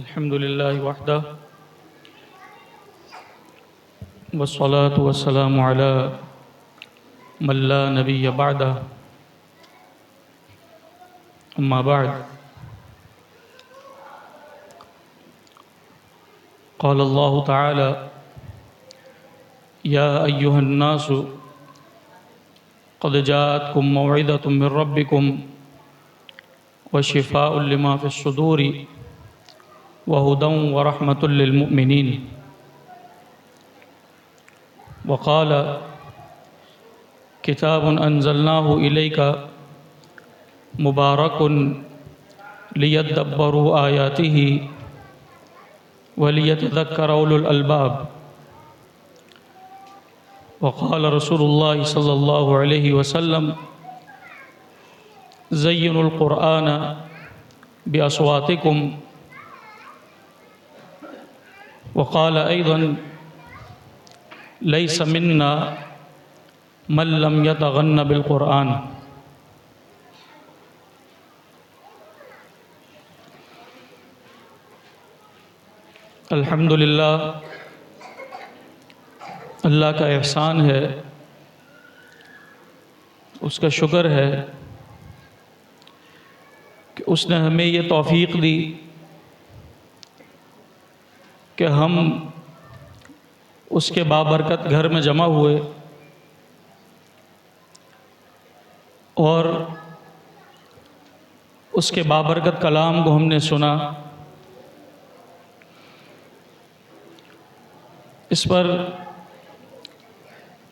الحمد لله وحده والصلاة والسلام على من لا نبي بعده أما بعد قال الله تعالى يا أيها الناس قد جاءتكم موعظة من ربكم وشفاء لما في الصدور وهدى ورحمة للمؤمنين وقال كتاب أنزلناه إليك مبارك ليدبروا آياته وليتذكر أولو الألباب وقال رسول الله صلى الله عليه وسلم زينوا القرآن بأصواتكم وقال أيضا ليس منا من لم يتغن بالقرآن. الحمدللہ اللہ کا احسان ہے، اس کا شکر ہے کہ اس نے ہمیں یہ توفیق دی کہ ہم اس کے بابرکت گھر میں جمع ہوئے اور اس کے بابرکت کلام کو ہم نے سنا۔ اس پر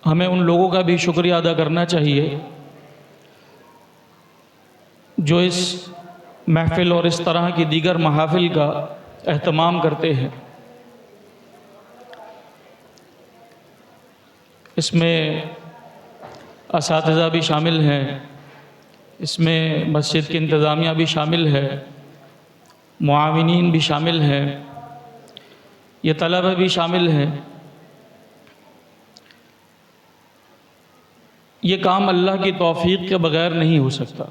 ہمیں ان لوگوں کا بھی شکریہ ادا کرنا چاہیے جو اس محفل اور اس طرح کی دیگر محافل کا اہتمام کرتے ہیں۔ اس میں اساتذہ بھی شامل ہیں، اس میں مسجد کی انتظامیہ بھی شامل ہے، معاونین بھی شامل ہیں، یہ طلبہ بھی شامل ہیں۔ یہ کام اللہ کی توفیق کے بغیر نہیں ہو سکتا۔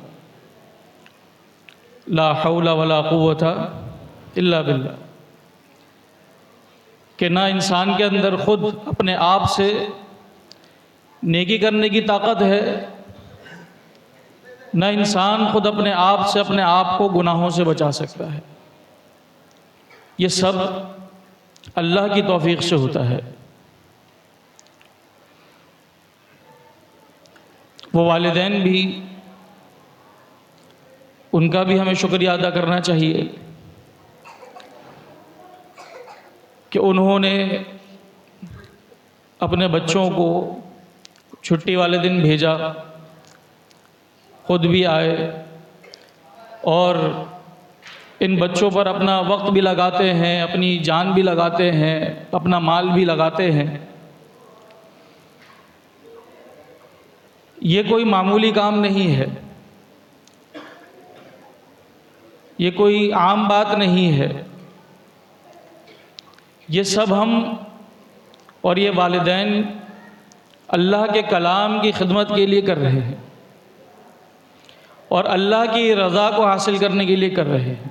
لا حول ولا قوت الا باللہ، کہ نہ انسان کے اندر خود اپنے آپ سے نیکی کرنے کی طاقت ہے، نہ انسان خود اپنے آپ سے اپنے آپ کو گناہوں سے بچا سکتا ہے۔ یہ سب اللہ کی توفیق سے ہوتا ہے۔ وہ والدین بھی، ان کا بھی ہمیں شکریہ ادا کرنا چاہیے کہ انہوں نے اپنے بچوں کو چھٹی والے دن بھیجا، خود بھی آئے اور ان بچوں پر اپنا وقت بھی لگاتے ہیں، اپنی جان بھی لگاتے ہیں، اپنا مال بھی لگاتے ہیں۔ یہ کوئی معمولی کام نہیں ہے، یہ کوئی عام بات نہیں ہے۔ یہ سب ہم اور یہ والدین اللہ کے کلام کی خدمت کے لیے کر رہے ہیں اور اللہ کی رضا کو حاصل کرنے کے لیے کر رہے ہیں۔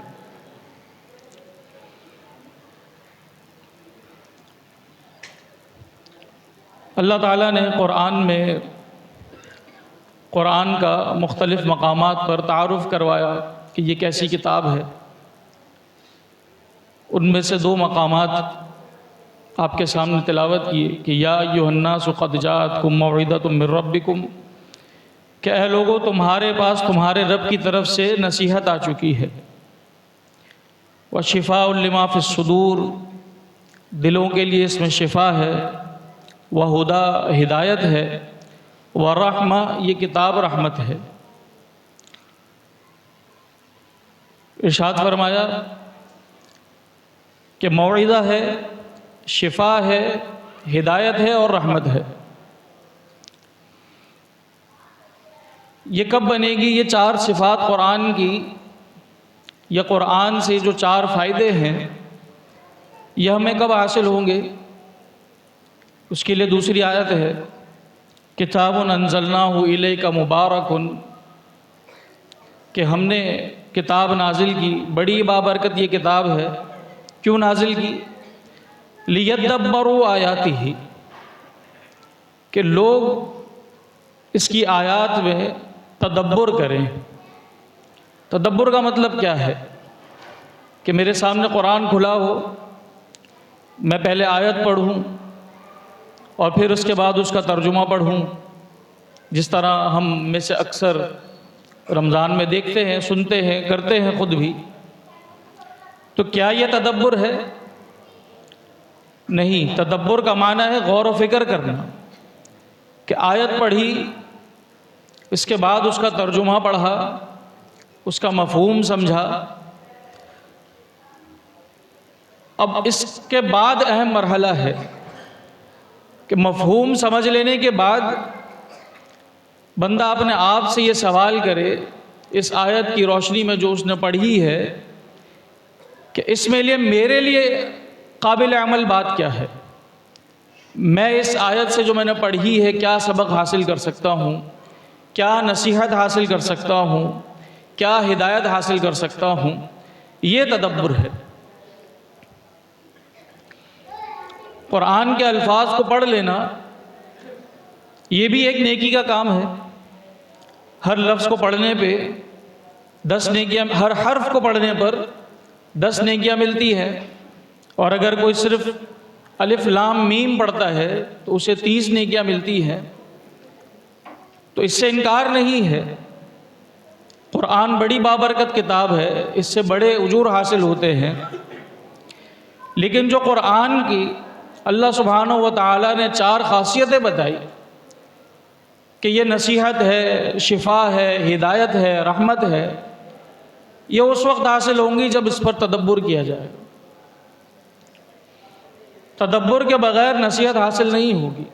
اللہ تعالیٰ نے قرآن میں قرآن کا مختلف مقامات پر تعارف کروایا کہ یہ کیسی کتاب ہے۔ ان میں سے دو مقامات آپ کے سامنے تلاوت کیے کہ یا ایھا الناس قد جاءتکم موعظۃ من ربکم، کہ اے لوگو تمہارے پاس تمہارے رب کی طرف سے نصیحت آ چکی ہے۔ وشفاء لما فی الصدور، دلوں کے لیے اس میں شفا ہے، وہدی، ہدایت ہے، ورحمہ، یہ کتاب رحمت ہے۔ ارشاد فرمایا کہ موعظہ ہے، شفا ہے، ہدایت ہے اور رحمت ہے۔ یہ کب بنے گی؟ یہ چار صفات قرآن کی، یا قرآن سے جو چار فائدے ہیں، یہ ہمیں کب حاصل ہوں گے؟ اس کے لیے دوسری آیت ہے کتاب انزلناہ الیک مبارک، کہ ہم نے کتاب نازل کی، بڑی بابرکت یہ کتاب ہے کیوں نازل کی؟ لیدبروا آیاتہ، کہ لوگ اس کی آیات میں تدبر کریں۔ تدبر کا مطلب کیا ہے؟ کہ میرے سامنے قرآن کھلا ہو، میں پہلے آیت پڑھوں اور پھر اس کے بعد اس کا ترجمہ پڑھوں، جس طرح ہم میں سے اکثر رمضان میں دیکھتے ہیں، سنتے ہیں، کرتے ہیں خود بھی۔ تو کیا یہ تدبر ہے؟ نہیں، تدبر کا معنی ہے غور و فکر کرنا، کہ آیت پڑھی، اس کے بعد اس کا ترجمہ پڑھا، اس کا مفہوم سمجھا۔ اب اس کے بعد اہم مرحلہ ہے کہ مفہوم سمجھ لینے کے بعد بندہ اپنے آپ سے یہ سوال کرے، اس آیت کی روشنی میں جو اس نے پڑھی ہے، کہ اس میں میرے لیے قابل عمل بات کیا ہے؟ میں اس آیت سے جو میں نے پڑھی ہے کیا سبق حاصل کر سکتا ہوں، کیا نصیحت حاصل کر سکتا ہوں، کیا ہدایت حاصل کر سکتا ہوں؟ یہ تدبر ہے۔ قرآن کے الفاظ کو پڑھ لینا یہ بھی ایک نیکی کا کام ہے۔ ہر لفظ کو پڑھنے پہ 10 نیکیاں، ہر حرف کو پڑھنے پر 10 نیکیاں ملتی ہیں، اور اگر کوئی صرف الف لام میم پڑھتا ہے تو اسے 30 نیکیاں ملتی ہیں۔ تو اس سے انکار نہیں ہے، قرآن بڑی بابرکت کتاب ہے، اس سے بڑے اجور حاصل ہوتے ہیں۔ لیکن جو قرآن کی اللہ سبحانہ و تعالیٰ نے 4 خاصیتیں بتائی کہ یہ نصیحت ہے، شفا ہے، ہدایت ہے، رحمت ہے، یہ اس وقت حاصل ہوں گی جب اس پر تدبر کیا جائے۔ تدبر کے بغیر نصیحت حاصل نہیں ہوگی،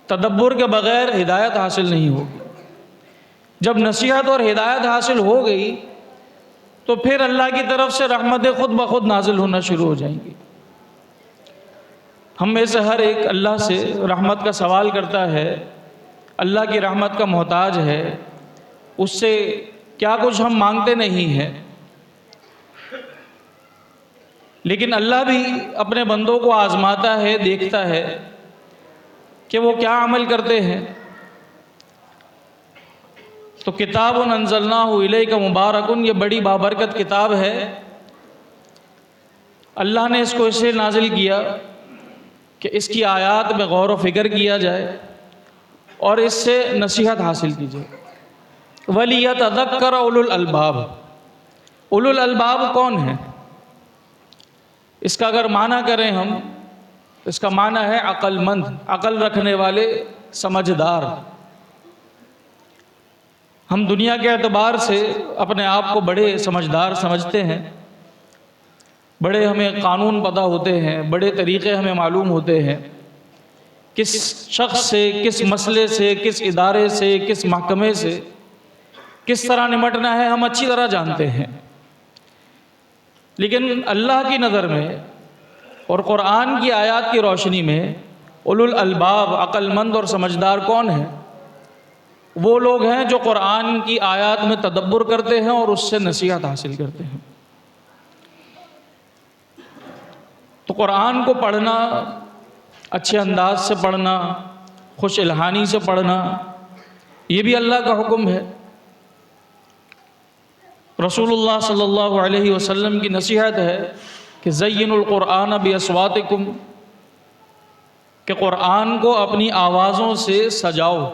تدبر کے بغیر ہدایت حاصل نہیں ہوگی۔ جب نصیحت اور ہدایت حاصل ہو گئی تو پھر اللہ کی طرف سے رحمتیں خود بخود نازل ہونا شروع ہو جائیں گی۔ ہم میں سے ہر ایک اللہ سے رحمت کا سوال کرتا ہے، اللہ کی رحمت کا محتاج ہے، اس سے کیا کچھ ہم مانگتے نہیں ہیں۔ لیکن اللہ بھی اپنے بندوں کو آزماتا ہے، دیکھتا ہے کہ وہ کیا عمل کرتے ہیں۔ تو کتاب انزلناہ الیک مبارک، یہ بڑی بابرکت کتاب ہے، اللہ نے اس کو اس سے نازل کیا کہ اس کی آیات میں غور و فکر کیا جائے اور اس سے نصیحت حاصل کی جائے۔ وَلِيَتَذَكَّرَ أُولُو الْأَلْبَابِ، اولو الالباب کون ہیں؟ اس کا اگر معنی کریں ہم، اس کا معنی ہے عقل مند، عقل رکھنے والے، سمجھدار۔ ہم دنیا کے اعتبار سے اپنے آپ کو بڑے سمجھدار سمجھتے ہیں، بڑے ہمیں قانون پتہ ہوتے ہیں، بڑے طریقے ہمیں معلوم ہوتے ہیں، کس شخص سے، کس مسئلے سے، کس ادارے سے، کس محکمے سے کس طرح نمٹنا ہے ہم اچھی طرح جانتے ہیں۔ لیکن اللہ کی نظر میں اور قرآن کی آیات کی روشنی میں اولو الالباب، عقل مند اور سمجھدار کون ہیں؟ وہ لوگ ہیں جو قرآن کی آیات میں تدبر کرتے ہیں اور اس سے نصیحت حاصل کرتے ہیں۔ تو قرآن کو پڑھنا، اچھے انداز سے پڑھنا، خوش الحانی سے پڑھنا، یہ بھی اللہ کا حکم ہے۔ رسول اللہ صلی اللہ علیہ وسلم کی نصیحت ہے کہ زینوا القرآن باصواتکم، کہ قرآن کو اپنی آوازوں سے سجاؤ،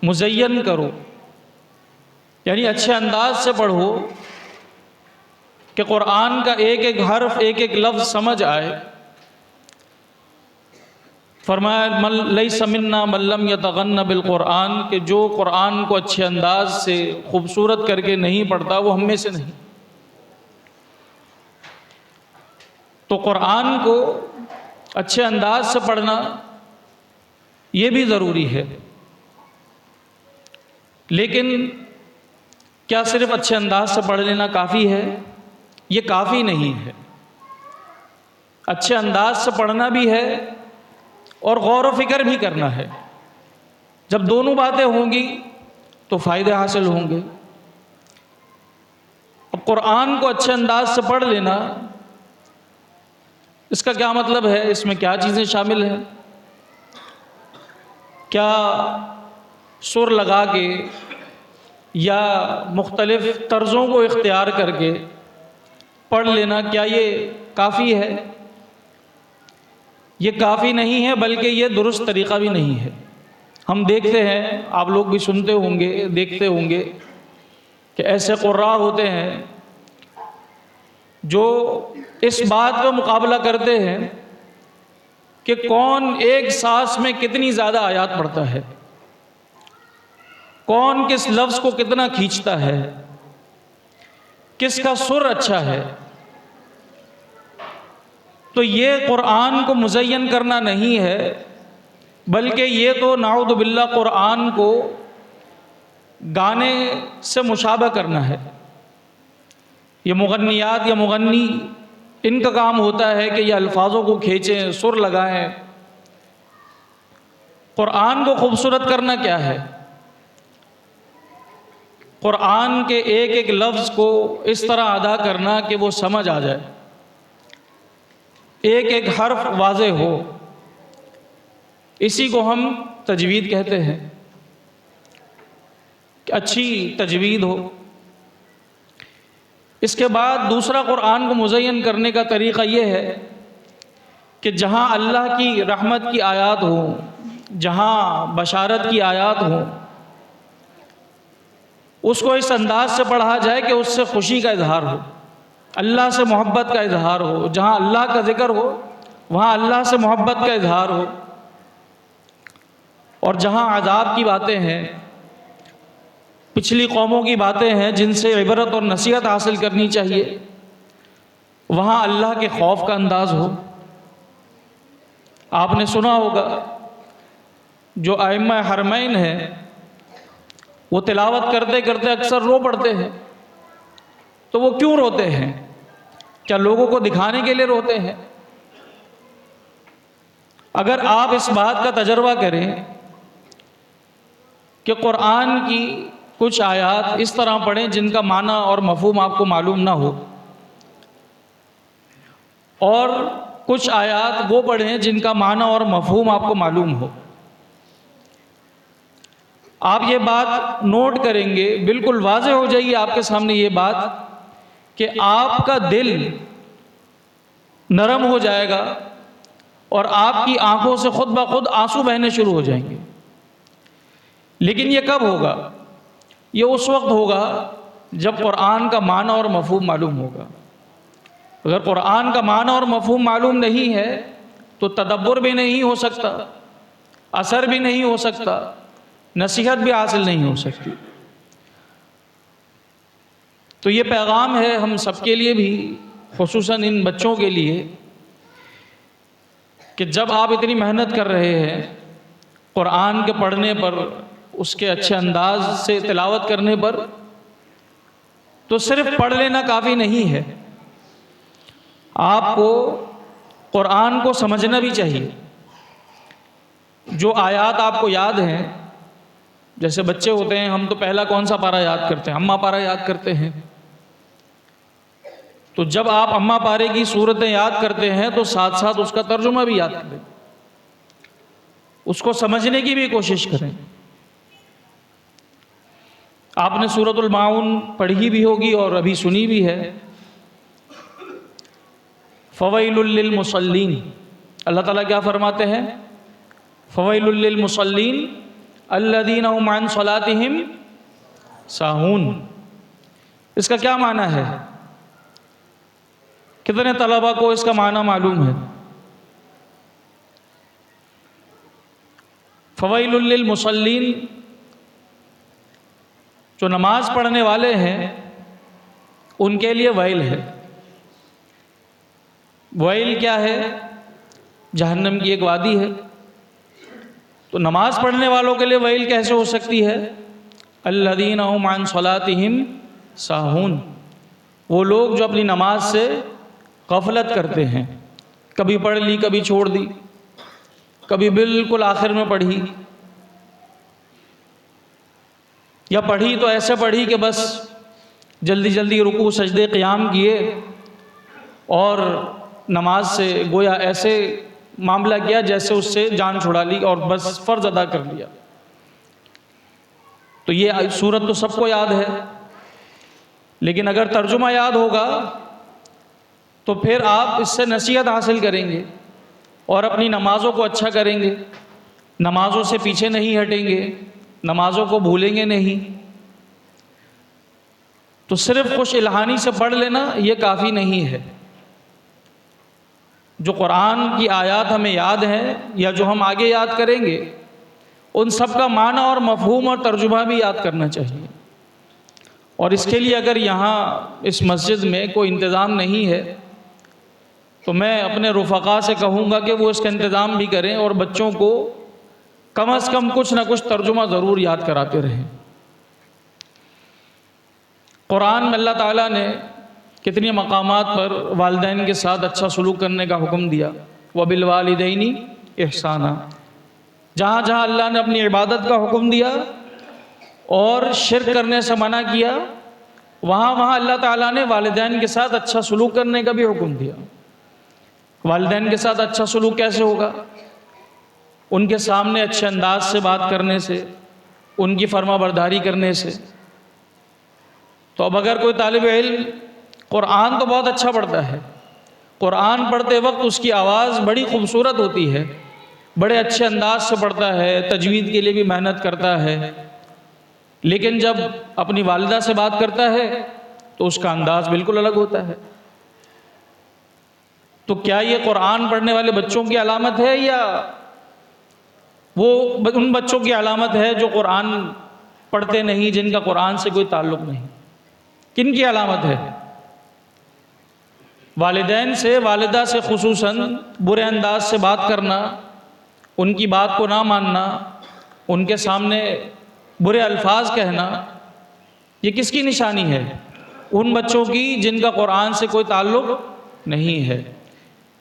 مزین کرو، یعنی اچھے انداز سے پڑھو کہ قرآن کا ایک ایک حرف، ایک ایک لفظ سمجھ آئے۔ فرمایا من لیس منا من لم یتغن بالقرآن، کہ جو قرآن کو اچھے انداز سے خوبصورت کر کے نہیں پڑھتا وہ ہم میں سے نہیں۔ تو قرآن کو اچھے انداز سے پڑھنا یہ بھی ضروری ہے، لیکن کیا صرف اچھے انداز سے پڑھ لینا کافی ہے؟ یہ کافی نہیں ہے۔ اچھے انداز سے پڑھنا بھی ہے اور غور و فکر بھی کرنا ہے۔ جب دونوں باتیں ہوں گی تو فائدے حاصل ہوں گے۔ اب قرآن کو اچھے انداز سے پڑھ لینا اس کا کیا مطلب ہے؟ اس میں کیا چیزیں شامل ہیں؟ کیا سر لگا کے یا مختلف طرزوں کو اختیار کر کے پڑھ لینا کیا یہ کافی ہے؟ یہ کافی نہیں ہے، بلکہ یہ درست طریقہ بھی نہیں ہے۔ ہم دیکھتے ہیں، آپ لوگ بھی سنتے ہوں گے، دیکھتے ہوں گے کہ ایسے قراء ہوتے ہیں جو اس بات کا مقابلہ کرتے ہیں کہ کون ایک سانس میں کتنی زیادہ آیات پڑھتا ہے، کون کس لفظ کو کتنا کھینچتا ہے، کس کا سر اچھا ہے۔ تو یہ قرآن کو مزین کرنا نہیں ہے، بلکہ یہ تو نعوذ باللہ قرآن کو گانے سے مشابہ کرنا ہے۔ یہ مغنیات یا مغنی، ان کا کام ہوتا ہے کہ یہ الفاظوں کو کھینچیں، سر لگائیں۔ قرآن کو خوبصورت کرنا کیا ہے؟ قرآن کے ایک ایک لفظ کو اس طرح ادا کرنا کہ وہ سمجھ آ جائے، ایک ایک حرف واضح ہو، اسی کو ہم تجوید کہتے ہیں کہ اچھی تجوید ہو۔ اس کے بعد دوسرا قرآن کو مزین کرنے کا طریقہ یہ ہے کہ جہاں اللہ کی رحمت کی آیات ہوں، جہاں بشارت کی آیات ہوں، اس کو اس انداز سے پڑھا جائے کہ اس سے خوشی کا اظہار ہو، اللہ سے محبت کا اظہار ہو۔ جہاں اللہ کا ذکر ہو وہاں اللہ سے محبت کا اظہار ہو، اور جہاں عذاب کی باتیں ہیں، پچھلی قوموں کی باتیں ہیں جن سے عبرت اور نصیحت حاصل کرنی چاہیے، وہاں اللہ کے خوف کا انداز ہو۔ آپ نے سنا ہوگا جو ائمہ حرمین ہیں وہ تلاوت کرتے کرتے اکثر رو پڑتے ہیں۔ تو وہ کیوں روتے ہیں؟ کیا لوگوں کو دکھانے کے لیے روتے ہیں؟ اگر آپ اس بات کا تجربہ کریں کہ قرآن کی کچھ آیات اس طرح پڑھیں جن کا معنی اور مفہوم آپ کو معلوم نہ ہو، اور کچھ آیات وہ پڑھیں جن کا معنی اور مفہوم آپ کو معلوم ہو، آپ یہ بات نوٹ کریں گے، بالکل واضح ہو جائے گی آپ کے سامنے یہ بات کہ آپ کا دل نرم ہو جائے گا اور آپ کی آنکھوں سے خود بخود آنسو بہنے شروع ہو جائیں گے۔ لیکن یہ کب ہوگا؟ یہ اس وقت ہوگا جب قرآن کا معنی اور مفہوم معلوم ہوگا۔ اگر قرآن کا معنی اور مفہوم معلوم نہیں ہے تو تدبر بھی نہیں ہو سکتا، اثر بھی نہیں ہو سکتا، نصیحت بھی حاصل نہیں ہو سکتی۔ تو یہ پیغام ہے ہم سب کے لیے بھی، خصوصاً ان بچوں کے لیے، کہ جب آپ اتنی محنت کر رہے ہیں قرآن کے پڑھنے پر، اس کے اچھے انداز سے تلاوت کرنے پر، تو صرف پڑھ لینا کافی نہیں ہے، آپ کو قرآن کو سمجھنا بھی چاہیے۔ جو آیات آپ کو یاد ہیں، جیسے بچے ہوتے ہیں، ہم تو پہلا کون سا پارہ یاد کرتے ہیں؟ اماں پارہ یاد کرتے ہیں۔ تو جب آپ اماں پارے کی صورتیں یاد کرتے ہیں تو ساتھ ساتھ اس کا ترجمہ بھی یاد کریں، اس کو سمجھنے کی بھی کوشش کریں۔ آپ نے سورۃ الماعون پڑھی بھی ہوگی اور ابھی سنی بھی ہے۔ فویل للمصلین، اللہ تعالیٰ کیا فرماتے ہیں؟ فویل للمصلین الذین هم عن صلاتهم ساہون۔ اس کا کیا معنی ہے؟ کتنے طلبہ کو اس کا معنی معلوم ہے؟ فویل للمصلین، جو نماز پڑھنے والے ہیں ان کے لیے ویل ہے۔ ویل کیا ہے؟ جہنم کی ایک وادی ہے۔ تو نماز پڑھنے والوں کے لیے ویل کیسے ہو سکتی ہے؟ الذین هم عن صلاتهم ساہون، وہ لوگ جو اپنی نماز سے غفلت کرتے ہیں، کبھی پڑھ لی کبھی چھوڑ دی، کبھی بالکل آخر میں پڑھی، یا پڑھی تو ایسے پڑھی کہ بس جلدی جلدی رکوع سجدے قیام کیے اور نماز سے گویا ایسے معاملہ کیا جیسے اس سے جان چھڑا لی اور بس فرض ادا کر لیا۔ تو یہ سورت تو سب کو یاد ہے، لیکن اگر ترجمہ یاد ہوگا تو پھر آپ اس سے نصیحت حاصل کریں گے اور اپنی نمازوں کو اچھا کریں گے، نمازوں سے پیچھے نہیں ہٹیں گے، نمازوں کو بھولیں گے نہیں۔ تو صرف خوش الہانی سے پڑھ لینا یہ کافی نہیں ہے۔ جو قرآن کی آیات ہمیں یاد ہیں یا جو ہم آگے یاد کریں گے، ان سب کا معنی اور مفہوم اور ترجمہ بھی یاد کرنا چاہیے۔ اور اس کے لیے اگر یہاں اس مسجد میں کوئی انتظام نہیں ہے تو میں اپنے رفقا سے کہوں گا کہ وہ اس کا انتظام بھی کریں اور بچوں کو کم از کم کچھ نہ کچھ ترجمہ ضرور یاد کراتے رہیں۔ قرآن میں اللہ تعالیٰ نے کتنی مقامات پر والدین کے ساتھ اچھا سلوک کرنے کا حکم دیا، وَبِالْوَالِدَيْنِ إِحْسَانًا۔ جہاں جہاں اللہ نے اپنی عبادت کا حکم دیا اور شرک کرنے سے منع کیا، وہاں وہاں اللہ تعالیٰ نے والدین کے ساتھ اچھا سلوک کرنے کا بھی حکم دیا۔ والدین کے ساتھ اچھا سلوک کیسے ہوگا؟ ان کے سامنے اچھے انداز سے بات کرنے سے، ان کی فرما برداری کرنے سے۔ تو اب اگر کوئی طالب علم قرآن تو بہت اچھا پڑھتا ہے، قرآن پڑھتے وقت اس کی آواز بڑی خوبصورت ہوتی ہے، بڑے اچھے انداز سے پڑھتا ہے، تجوید کے لیے بھی محنت کرتا ہے، لیکن جب اپنی والدہ سے بات کرتا ہے تو اس کا انداز بالکل الگ ہوتا ہے۔ تو کیا یہ قرآن پڑھنے والے بچوں کی علامت ہے یا وہ ان بچوں کی علامت ہے جو قرآن پڑھتے نہیں، جن کا قرآن سے کوئی تعلق نہیں؟ کن کی علامت ہے؟ والدین سے، والدہ سے خصوصاً برے انداز سے بات کرنا، ان کی بات کو نہ ماننا، ان کے سامنے برے الفاظ کہنا، یہ کس کی نشانی ہے؟ ان بچوں کی جن کا قرآن سے کوئی تعلق نہیں ہے۔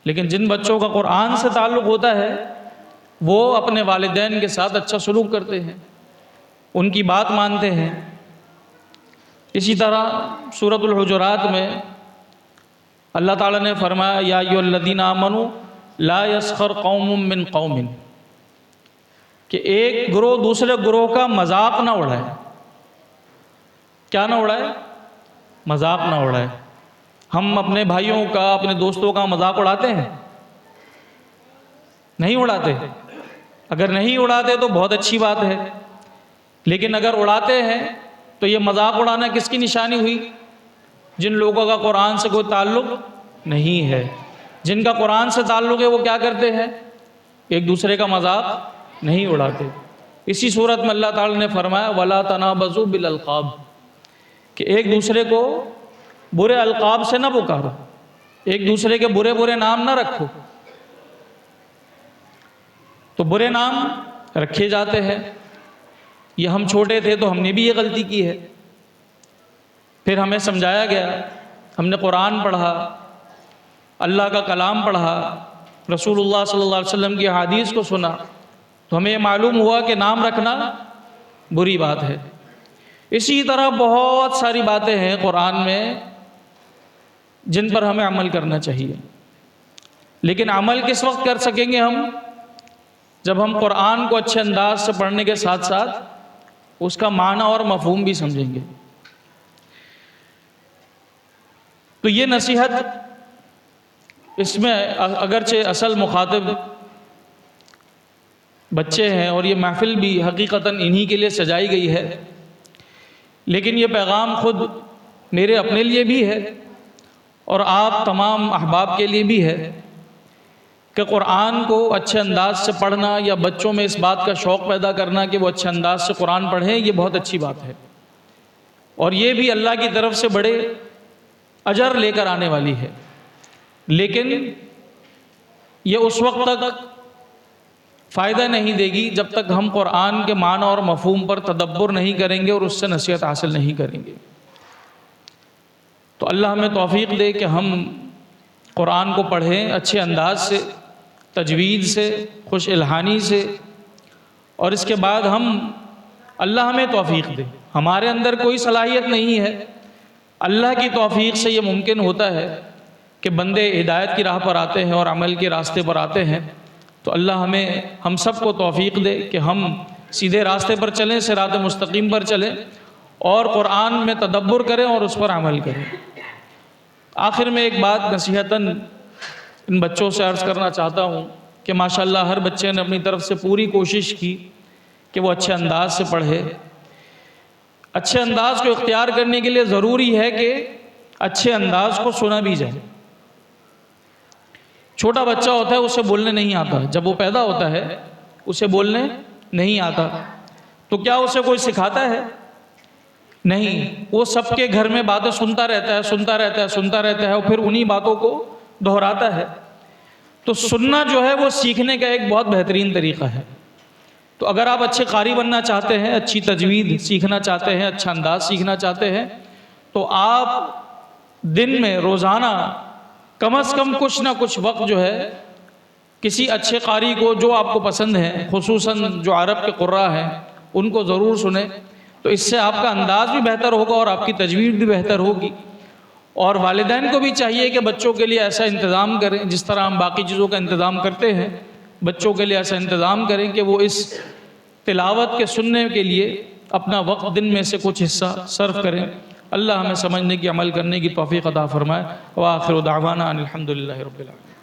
لیکن جن بچوں کا قرآن سے تعلق ہوتا ہے وہ اپنے والدین کے ساتھ اچھا سلوک کرتے ہیں، ان کی بات مانتے ہیں۔ اسی طرح سورۃ الحجرات میں اللہ تعالیٰ نے فرمایا یا ایھا الذین آمنوا لا یسخر قوم من قوم، کہ ایک گروہ دوسرے گروہ کا مذاق نہ اڑائے۔ کیا نہ اڑائے؟ مذاق نہ اڑائے۔ ہم اپنے بھائیوں کا، اپنے دوستوں کا مذاق اڑاتے ہیں؟ نہیں اڑاتے۔ اگر نہیں اڑاتے تو بہت اچھی بات ہے، لیکن اگر اڑاتے ہیں تو یہ مذاق اڑانا کس کی نشانی ہوئی؟ جن لوگوں کا قرآن سے کوئی تعلق نہیں ہے۔ جن کا قرآن سے تعلق ہے وہ کیا کرتے ہیں؟ ایک دوسرے کا مذاق نہیں اڑاتے۔ اسی صورت میں اللہ تعالی نے فرمایا وَلَا تَنَابَزُوا بِالْأَلْقَابِ، کہ ایک دوسرے کو برے القاب سے نہ پکارو، ایک دوسرے کے برے برے نام نہ رکھو۔ تو برے نام رکھے جاتے ہیں۔ یہ ہم چھوٹے تھے تو ہم نے بھی یہ غلطی کی ہے، پھر ہمیں سمجھایا گیا، ہم نے قرآن پڑھا، اللہ کا کلام پڑھا، رسول اللہ صلی اللہ علیہ وسلم کی احادیث کو سنا، تو ہمیں یہ معلوم ہوا کہ نام رکھنا بری بات ہے۔ اسی طرح بہت ساری باتیں ہیں قرآن میں جن پر ہمیں عمل کرنا چاہیے، لیکن عمل کس وقت کر سکیں گے ہم؟ جب ہم قرآن کو اچھے انداز سے پڑھنے کے ساتھ ساتھ اس کا معنی اور مفہوم بھی سمجھیں گے۔ تو یہ نصیحت، اس میں اگرچہ اصل مخاطب بچے ہیں اور یہ محفل بھی حقیقتاً انہی کے لیے سجائی گئی ہے، لیکن یہ پیغام خود میرے اپنے لیے بھی ہے اور آپ تمام احباب کے لیے بھی ہے کہ قرآن کو اچھے انداز سے پڑھنا یا بچوں میں اس بات کا شوق پیدا کرنا کہ وہ اچھے انداز سے قرآن پڑھیں، یہ بہت اچھی بات ہے، اور یہ بھی اللہ کی طرف سے بڑے اجر لے کر آنے والی ہے۔ لیکن یہ اس وقت تک فائدہ نہیں دے گی جب تک ہم قرآن کے معنی اور مفہوم پر تدبر نہیں کریں گے اور اس سے نصیحت حاصل نہیں کریں گے۔ تو اللہ ہمیں توفیق دے کہ ہم قرآن کو پڑھیں اچھے انداز سے، تجوید سے، خوش الہانی سے، اور اس کے بعد اللہ ہمیں توفیق دے۔ ہمارے اندر کوئی صلاحیت نہیں ہے، اللہ کی توفیق سے یہ ممکن ہوتا ہے کہ بندے ہدایت کی راہ پر آتے ہیں اور عمل کے راستے پر آتے ہیں، تو اللہ ہم سب کو توفیق دے کہ ہم سیدھے راستے پر چلیں، صراط مستقیم پر چلیں، اور قرآن میں تدبر کریں اور اس پر عمل کریں۔ آخر میں ایک بات نصیحتاً ان بچوں سے عرض کرنا چاہتا ہوں کہ ماشاءاللہ ہر بچے نے اپنی طرف سے پوری کوشش کی کہ وہ اچھے انداز سے پڑھے۔ اچھے انداز کو اختیار کرنے کے لیے ضروری ہے کہ اچھے انداز کو سنا بھی جائے۔ چھوٹا بچہ ہوتا ہے، اسے بولنے نہیں آتا، جب وہ پیدا ہوتا ہے اسے بولنے نہیں آتا، تو کیا اسے کوئی سکھاتا ہے؟ نہیں، وہ سب کے گھر میں باتیں سنتا رہتا ہے اور پھر انہی باتوں کو دہراتا ہے۔ تو سننا جو ہے وہ سیکھنے کا ایک بہت بہترین طریقہ ہے۔ تو اگر آپ اچھے قاری بننا چاہتے ہیں، اچھی تجوید سیکھنا چاہتے ہیں، اچھا انداز سیکھنا چاہتے ہیں، تو آپ دن میں روزانہ کم از کم کچھ نہ کچھ وقت جو ہے کسی اچھے قاری کو جو آپ کو پسند ہے، خصوصاً جو عرب کے قراء ہیں، ان کو ضرور سنیں۔ تو اس سے آپ کا انداز بھی بہتر ہوگا اور آپ کی تجوید بھی بہتر ہوگی۔ اور والدین کو بھی چاہیے کہ بچوں کے لیے ایسا انتظام کریں، جس طرح ہم باقی چیزوں کا انتظام کرتے ہیں، بچوں کے لیے ایسا انتظام کریں کہ وہ اس تلاوت کے سننے کے لیے اپنا وقت دن میں سے کچھ حصہ صرف کریں۔ اللہ ہمیں سمجھنے کی، عمل کرنے کی توفیق عطا فرمائے۔ وآخر دعوانا ان الحمدللہ رب العالمین۔